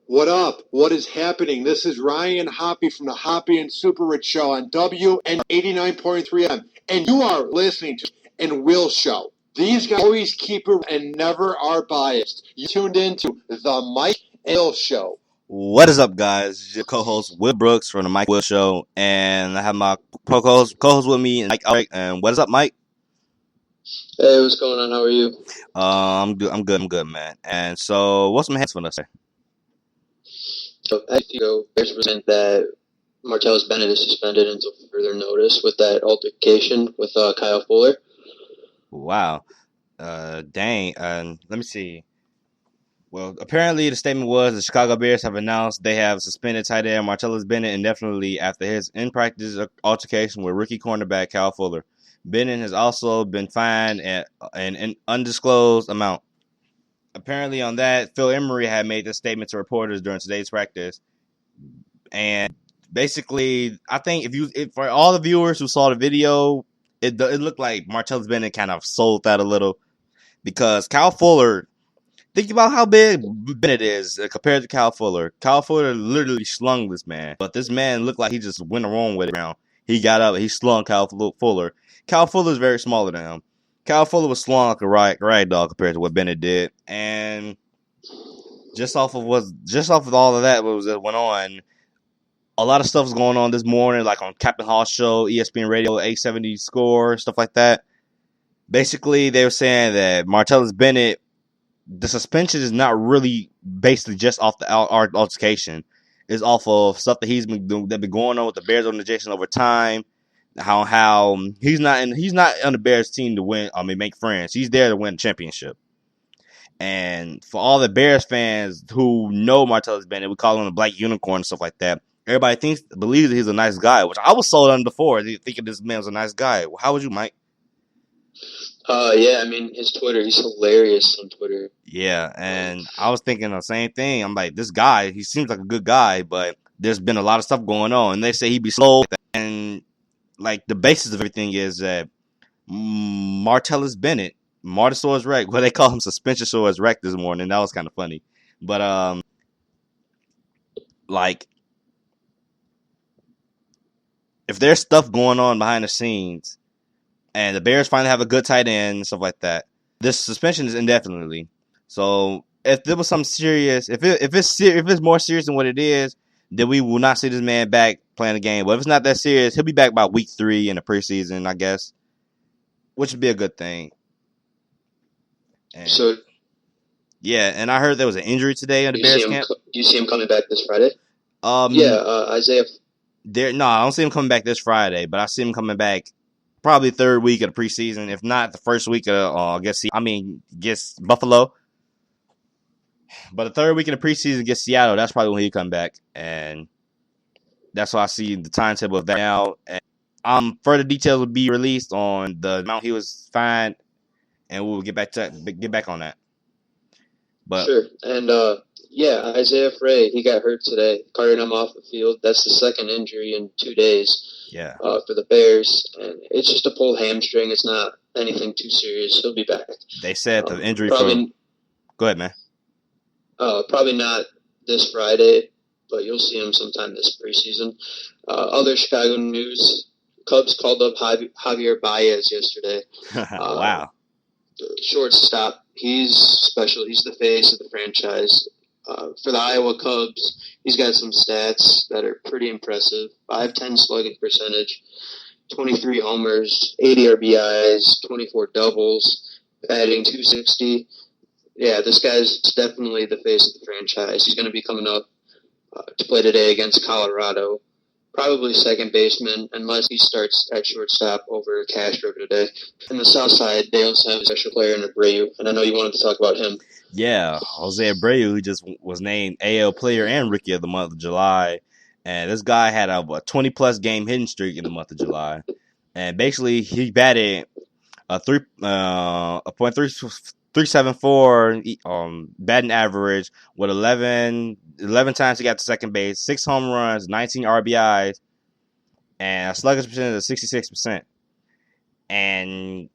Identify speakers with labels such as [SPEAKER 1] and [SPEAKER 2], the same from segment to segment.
[SPEAKER 1] What up? What is happening? This is Ryan Hoppy from the Hoppy and Super Rich Show on WN 89.3 M. And you are listening to And Will Show. These guys always keep it and never are biased. You tuned into the Mike and Will Show.
[SPEAKER 2] What is up, guys? Your co-host Will Brooks from the Mike Will Show, and I have my co-host with me, Mike. And what is up, Mike?
[SPEAKER 3] Hey, what's going on? How are you?
[SPEAKER 2] I'm good, man. And so, what's some heads for us?
[SPEAKER 3] So, as you go, there's a reason that Martellus Bennett is suspended until further notice with that altercation with Kyle Fuller.
[SPEAKER 2] Wow. Dang. Let me see. Well, apparently the statement was the Chicago Bears have announced they have suspended tight end Martellus Bennett indefinitely after his in-practice altercation with rookie cornerback Kyle Fuller. Bennett has also been fined an undisclosed amount. Apparently on that, Phil Emery had made this statement to reporters during today's practice. And basically, I think if for all the viewers who saw the video, it looked like Martellus Bennett kind of sold that a little. Because Kyle Fuller, think about how big Bennett is compared to Kyle Fuller. Kyle Fuller literally slung this man. But this man looked like he just went wrong with it around. He got up, he slung Kyle Fuller. Kyle Fuller is very smaller than him. Kyle Fuller was slung like a rag dog compared to what Bennett did. And just off of all of that went on, a lot of stuff was going on this morning, like on Captain Hall's show, ESPN Radio, 870 Score, stuff like that. Basically, they were saying that Martellus Bennett, the suspension is not really basically just off the altercation. It's off of stuff that he's been doing, that been going on with the Bears organization over time. How he's not on the Bears team to win. I mean, make friends. He's there to win a championship. And for all the Bears fans who know Martellus Bennett, we call him the Black Unicorn and stuff like that. Everybody believes that he's a nice guy, which I was sold on before, thinking this man was a nice guy. How would you, Mike?
[SPEAKER 3] Yeah, I mean, his Twitter, he's hilarious on Twitter.
[SPEAKER 2] Yeah, and I was thinking the same thing. I'm like, this guy, he seems like a good guy, but there's been a lot of stuff going on. And they say he'd be slow. And, like, the basis of everything is that Martellus Bennett, Martosaurus Rex, well, they call him Suspensiosaurus Rex this morning. That was kind of funny. But, like, if there's stuff going on behind the scenes, and the Bears finally have a good tight end and stuff like that, this suspension is indefinitely. So if there was something serious, if it's more serious than what it is, then we will not see this man back playing the game. But if it's not that serious, he'll be back by week 3 in the preseason, I guess, which would be a good thing. And, and I heard there was an injury today in the Bears camp.
[SPEAKER 3] Do you see him coming back this Friday? Isaiah.
[SPEAKER 2] No, I don't see him coming back this Friday, but I see him coming back probably third week of the preseason, if not the first week of against Buffalo. But the third week of the preseason against Seattle, that's probably when he come back, and that's why I see the timetable of that now. And further details will be released on the amount he was fined, and we'll get back on that. But
[SPEAKER 3] sure, and Isaiah Frey, he got hurt today, carted him off the field. That's the second injury in 2 days.
[SPEAKER 2] Yeah.
[SPEAKER 3] For the Bears, and it's just a pulled hamstring. It's not anything too serious. He'll be back.
[SPEAKER 2] They said the injury Go ahead, man.
[SPEAKER 3] Probably not this Friday, but you'll see him sometime this preseason. Other Chicago news: Cubs called up Javier Baez yesterday.
[SPEAKER 2] Wow.
[SPEAKER 3] Shortstop. He's special. He's the face of the franchise. For the Iowa Cubs, he's got some stats that are pretty impressive. 510 slugging percentage, 23 homers, 80 RBIs, 24 doubles, batting .260. Yeah, this guy's definitely the face of the franchise. He's going to be coming up to play today against Colorado. Probably second baseman, unless he starts at shortstop over Castro today. In the South Side, they also have a special player in Abreu, and I know you wanted to talk about him.
[SPEAKER 2] Yeah, Jose Abreu, who just was named AL Player and Rookie of the month of July. And this guy had a 20-plus game hitting streak in the month of July. And basically, he batted a .374 batting average with 11 times he got to second base, 6 home runs, 19 RBIs, and a slugging percentage of 66%. And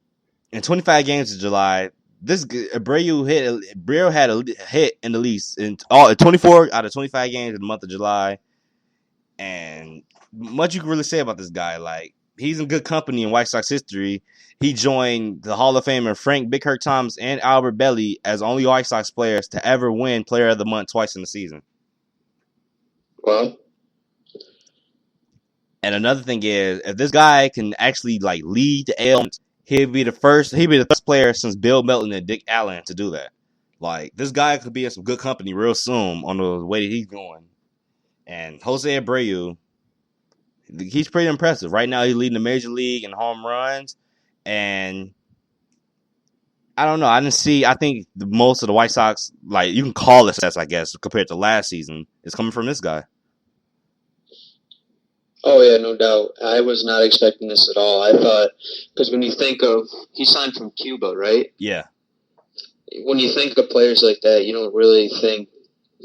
[SPEAKER 2] in 25 games in July, Abreu had a hit in the least in all 24 out of 25 games in the month of July, and much you can really say about this guy. Like, he's in good company in White Sox history. He joined the Hall of Famer Frank Big Hurt Thomas and Albert Belly as only White Sox players to ever win Player of the Month twice in the season.
[SPEAKER 3] Well,
[SPEAKER 2] and another thing is, if this guy can actually like lead the AL, he'd be the first player since Bill Melton and Dick Allen to do that. Like, this guy could be in some good company real soon on the way that he's going. And Jose Abreu, he's pretty impressive. Right now, he's leading the major league in home runs. And I don't know. I think most of the White Sox, like, you can call it stats, I guess, compared to last season, is coming from this guy.
[SPEAKER 3] oh yeah, no doubt. I was not expecting this at all. I thought, because when you think of, he signed from Cuba, right?
[SPEAKER 2] Yeah.
[SPEAKER 3] When you think of players like that, you don't really think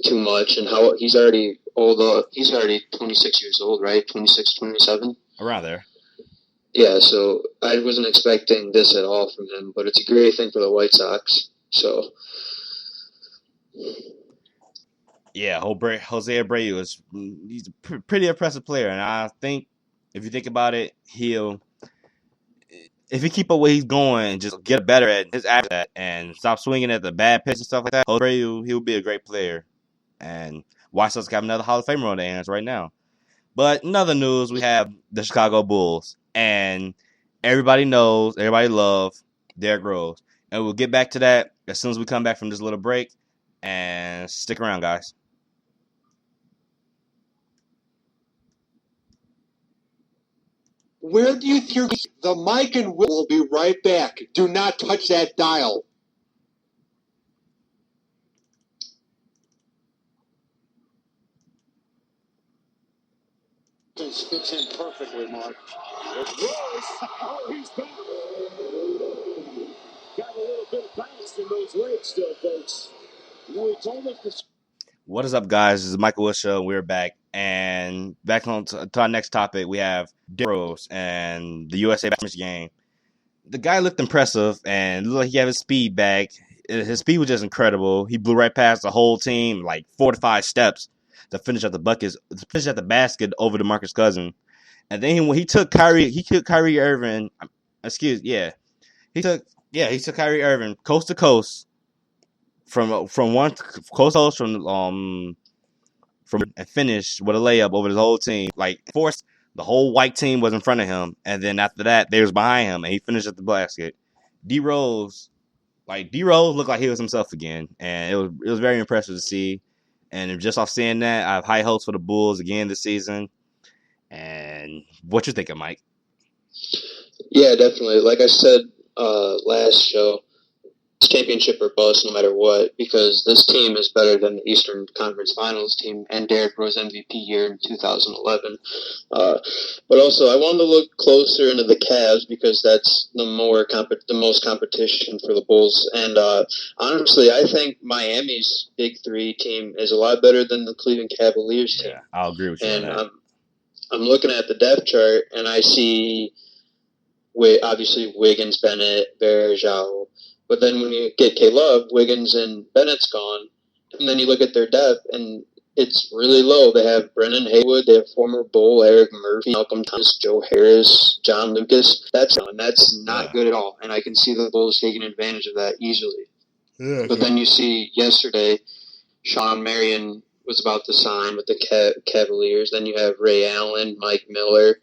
[SPEAKER 3] too much. And how he's already old. He's already 26 years old, right? 26, 27?
[SPEAKER 2] Around there.
[SPEAKER 3] Yeah, so I wasn't expecting this at all from him, but it's a great thing for the White Sox. So,
[SPEAKER 2] yeah, Jose Abreu he's a pretty impressive player, and I think if you think about it, if he keep up where he's going and just get better at his act and stop swinging at the bad pitch and stuff like that, Jose Abreu, he'll be a great player. And White Sox got another Hall of Famer on their hands right now. But in other news, we have the Chicago Bulls. And everybody loves Derrick Rose. And we'll get back to that as soon as we come back from this little break. And stick around, guys.
[SPEAKER 1] Where do you think you're the mic and will be right back. Do not touch that dial. Fits in perfectly, Mark. It's Rose. Oh, he's back. Got a little bit of bounce in those legs still, folks. You know, he told us to...
[SPEAKER 2] What is up, guys? This is Michael Wood Show. We're back. And back on to our next topic, we have Derrick Rose and the USA Basketball game. The guy looked impressive and looked like he had his speed back. His speed was just incredible. He blew right past the whole team, like 4 to 5 steps to finish at the basket over to Marcus Cousins. And then he took Kyrie Irving. He took Kyrie Irving coast to coast from one coast to coast from and finished with a layup over the whole team. Like, forced the whole white team was in front of him, and then after that they was behind him, and he finished at the basket. D Rose looked like he was himself again, and it was very impressive to see. And just off seeing that, I have high hopes for the Bulls again this season. And what you thinking, Mike?
[SPEAKER 3] yeah, definitely. Like I said last show, it's championship or bust no matter what, because this team is better than the Eastern Conference Finals team and Derrick Rose MVP year in 2011. But also, I wanted to look closer into the Cavs because that's the most competition for the Bulls. And honestly, I think Miami's Big Three team is a lot better than the Cleveland Cavaliers team.
[SPEAKER 2] Yeah, I'll agree with you
[SPEAKER 3] and
[SPEAKER 2] on that.
[SPEAKER 3] I'm looking at the depth chart, and I see obviously Wiggins, Bennett, Baez, but then when you get K-Love, Wiggins and Bennett's gone, and then you look at their depth, and it's really low. They have Brennan Haywood, they have former Bull Eric Murphy, Malcolm Thomas, Joe Harris, John Lucas. That's not good at all, and I can see the Bulls taking advantage of that easily. Yeah, but then you see yesterday, Sean Marion was about to sign with the Cavaliers. Then you have Ray Allen, Mike Miller.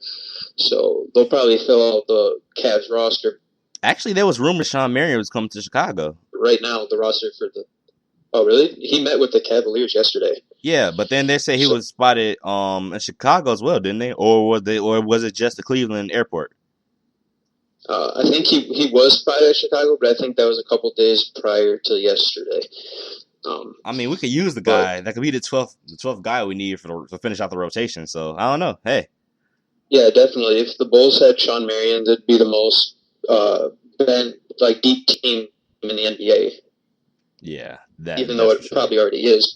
[SPEAKER 3] So they'll probably fill out the Cavs roster.
[SPEAKER 2] Actually, there was rumors Sean Marion was coming to Chicago.
[SPEAKER 3] Right now, the roster for the... Oh, really? He met with the Cavaliers yesterday.
[SPEAKER 2] Yeah, but then they say he was spotted in Chicago as well, didn't they? Or was it just the Cleveland airport?
[SPEAKER 3] I think he was spotted at Chicago, but I think that was a couple days prior to yesterday.
[SPEAKER 2] I mean, we could use the guy. That could be the 12th guy we need to finish out the rotation. So, I don't know. Hey.
[SPEAKER 3] Yeah, definitely. If the Bulls had Sean Marion, that'd be the most deep team in the NBA.
[SPEAKER 2] Yeah.
[SPEAKER 3] Even though it probably already is,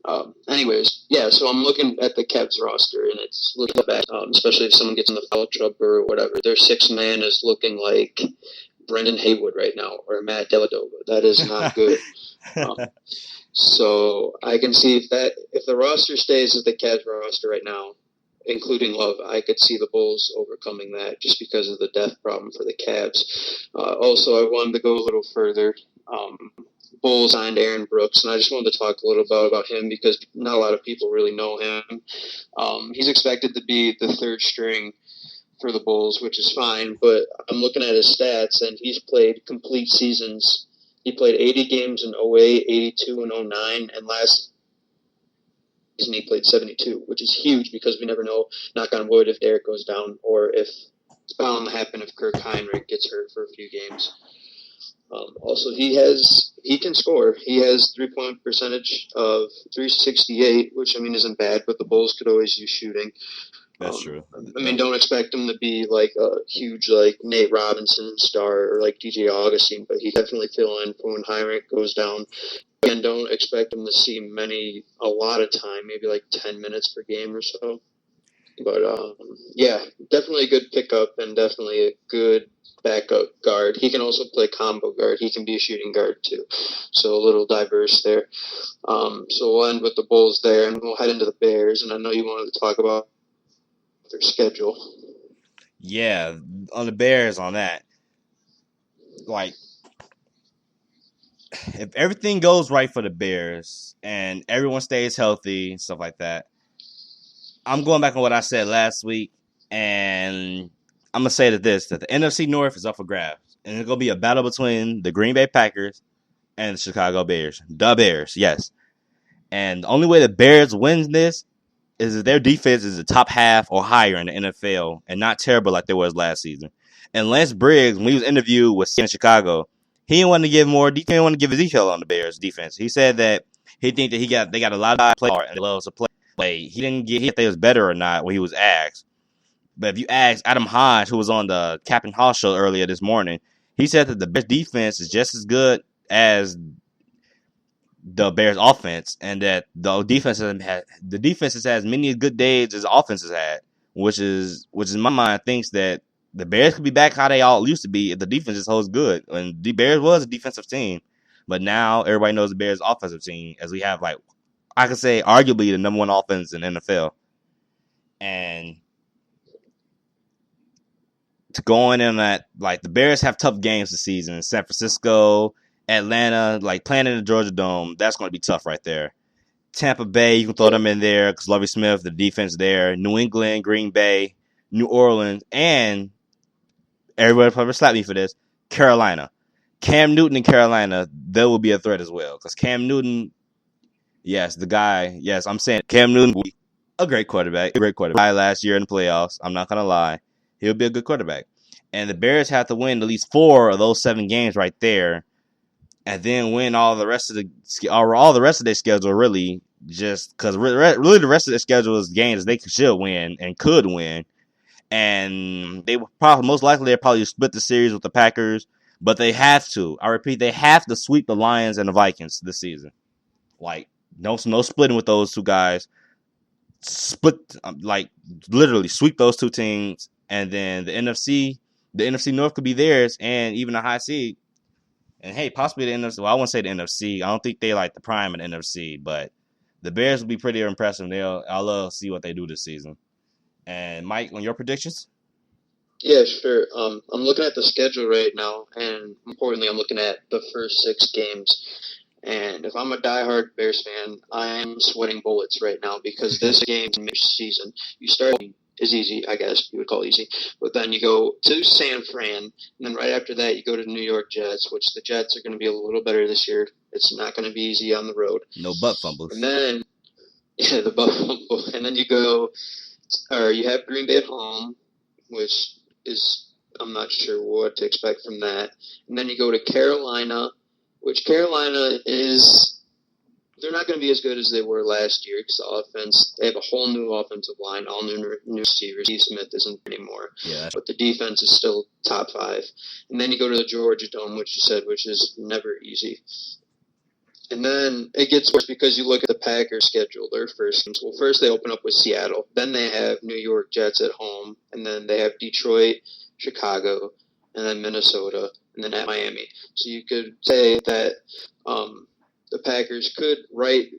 [SPEAKER 3] but anyways, yeah, so I'm looking at the Cavs roster, and it's looking bad, especially if someone gets in the foul trouble or whatever. Their sixth man is looking like Brendan Haywood right now or Matt Dellavedova. That is not good. So I can see if the roster stays as the Cavs roster right now, including Love, I could see the Bulls overcoming that just because of the depth problem for the Cavs. Also, I wanted to go a little further. Bulls signed Aaron Brooks, and I just wanted to talk a little about him because not a lot of people really know him. He's expected to be the third string for the Bulls, which is fine, but I'm looking at his stats, and he's played complete seasons. He played 80 games in 08, 82 in 09, and last season he played 72, which is huge because we never know, knock on wood, if Derek goes down or if it's bound to happen if Kirk Heinrich gets hurt for a few games. Also, he can score. He has 3-point percentage of .368, which, I mean, isn't bad, but the Bulls could always use shooting.
[SPEAKER 2] That's true.
[SPEAKER 3] I mean, don't expect him to be like a huge like Nate Robinson star or like DJ Augustine, but he definitely fill in for when Heinrich goes down. Again, don't expect him to see a lot of time, maybe like 10 minutes per game or so. But yeah, definitely a good pickup and definitely a good backup guard. He can also play combo guard. He can be a shooting guard too. So a little diverse there. So we'll end with the Bulls there, and we'll head into the Bears. And I know you wanted to talk about their schedule.
[SPEAKER 2] Yeah, on the Bears on that. Like, if everything goes right for the Bears and everyone stays healthy and stuff like that, I'm going back on what I said last week, and I'm going to say that the NFC North is up for grabs. And it's going to be a battle between the Green Bay Packers and the Chicago Bears. The Bears, yes. And the only way the Bears win this is that their defense is the top half or higher in the NFL and not terrible like they was last season. And Lance Briggs, when he was interviewed with in Chicago, he didn't want to give more. He didn't want to give a detail on the Bears defense. He said that he think that they got a lot of players and they love to play. He didn't get if they was better or not when he was asked. But if you ask Adam Hodge, who was on the Captain Hall show earlier this morning, he said that the Bears defense is just as good as the Bears offense, and that the defense has as many good days as the offense has had, which is in my mind thinks that the Bears could be back how they all used to be if the defense just holds good. And the Bears was a defensive team, but now everybody knows the Bears offensive team, as we have like I could say arguably the number one offense in the NFL. And to go in that, like, the Bears have tough games this season. San Francisco, Atlanta, like playing in the Georgia Dome, that's going to be tough right there. Tampa Bay, you can throw them in there because Lovie Smith, the defense there. New England, Green Bay, New Orleans, and everybody probably slap me for this, Carolina. Cam Newton in Carolina, they will be a threat as well because Cam Newton, I'm saying Cam Newton will be a great quarterback. Last year in the playoffs, I'm not going to lie. He'll be a good quarterback. And the Bears have to win at least 4 of those 7 games right there, and then win all the rest of their schedule. Really, just because really the rest of their schedule is games they should win and could win. And they will probably they'll probably split the series with the Packers, but they have to. I repeat, they have to sweep the Lions and the Vikings this season. Like no splitting with those two guys. Split literally sweep those two teams. And then the NFC North could be theirs, and even a high seed. And hey, possibly the NFC. Well, I wouldn't say the NFC. I don't think they like the prime in the NFC, but the Bears will be pretty impressive. I'll love to see what they do this season. And Mike, on your predictions?
[SPEAKER 3] Yeah, sure. I'm looking at the schedule right now, and importantly, I'm looking at the first 6 games. And if I'm a diehard Bears fan, I'm sweating bullets right now because this game in mid-season, you start is easy, I guess you would call easy. But then you go to San Fran, and then right after that you go to New York Jets, which the Jets are going to be a little better this year. It's not going to be easy on the road.
[SPEAKER 2] No butt fumbles.
[SPEAKER 3] And then, the butt fumble. And then you have Green Bay at home, which is, I'm not sure what to expect from that. And then you go to Carolina, which Carolina is... They're not going to be as good as they were last year because the offense, they have a whole new offensive line, all new receivers. Steve Smith isn't anymore.
[SPEAKER 2] Yeah.
[SPEAKER 3] But the defense is still top 5. And then you go to the Georgia Dome, which is never easy. And then it gets worse because you look at the Packers' schedule, their first games. Well, first they open up with Seattle. Then they have New York Jets at home. And then they have Detroit, Chicago, and then Minnesota. and then at Miami. So you could say that the Packers could right